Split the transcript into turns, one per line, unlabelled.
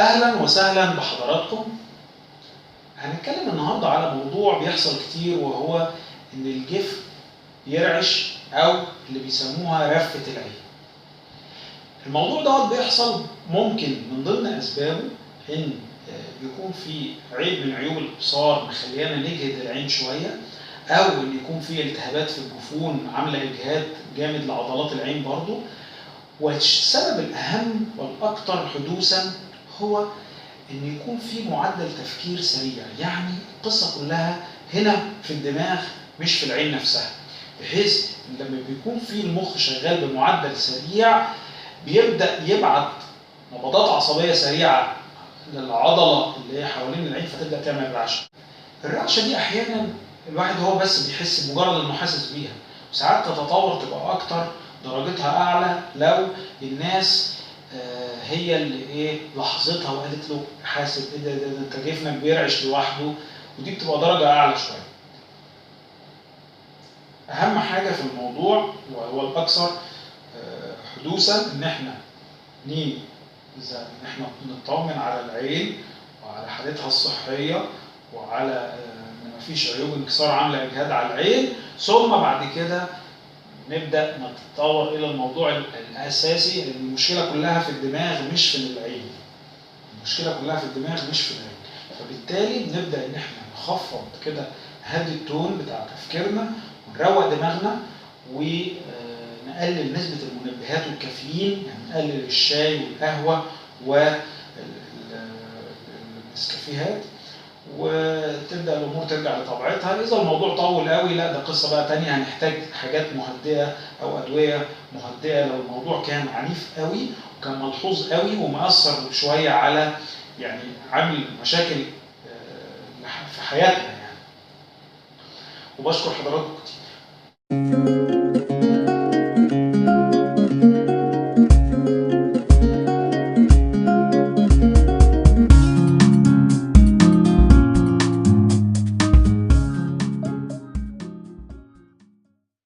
أهلا وسهلا بحضراتكم. هنتكلم النهاردة على موضوع بيحصل كتير، وهو إن الجفن يرعش أو اللي بيسموها رفة العين. الموضوع دوت بيحصل ممكن من ضمن أسبابه إن يكون في عيب من عيوب الإبصار مخليانا نجهد العين شوية، أو إن يكون في التهابات في الجفون عاملة إجهاد جامد لعضلات العين برضو. والسبب الأهم والأكثر حدوثا هو إن يكون في معدل تفكير سريع، يعني القصة كلها هنا في الدماغ مش في العين نفسها، بحيث إن لما بيكون في المخ شغال بمعدل سريع بيبدأ يبعت نبضات عصبية سريعة للعضلة اللي هي حوالين العين، فتبدأ تعمل رعشة. الرعشة دي أحيانا الواحد هو بس بيحس مجرد إنه حاسس بيها، وساعات تتطور تبقى أكتر، درجتها أعلى لو الناس هي اللي لاحظتها وقالت له حاسب ايه ده انت جفنك بيرعش لوحده، ودي بتبقى درجه اعلى شويه. اهم حاجه في الموضوع وهو الاكثر حدوثا ان احنا ان احنا نطمن على العين وعلى حالتها الصحيه، وعلى ان مفيش عيوب انكسار عامله اجهاد على العين، ثم بعد كده نبدأ نتطور إلى الموضوع الأساسي، لأن المشكلة كلها في الدماغ مش في العين. المشكلة كلها في الدماغ مش في العين، فبالتالي بنبدأ إن إحنا نخفض كده، نهدي التون بتاع تفكيرنا ونروق دماغنا، ونقلل نسبة المنبهات والكافيين، يعني نقلل الشاي والقهوة والنسكافيهات، وتبدا الامور ترجع لطبيعتها. اذا الموضوع طول قوي لا، ده قصه بقى تانية، هنحتاج حاجات مهدئه او ادويه مهدئه لو الموضوع كان عنيف قوي وكان ملحوظ قوي ومأثر شويه على يعني عامل مشاكل في حياتنا يعني. وبشكر حضراتكم كتير.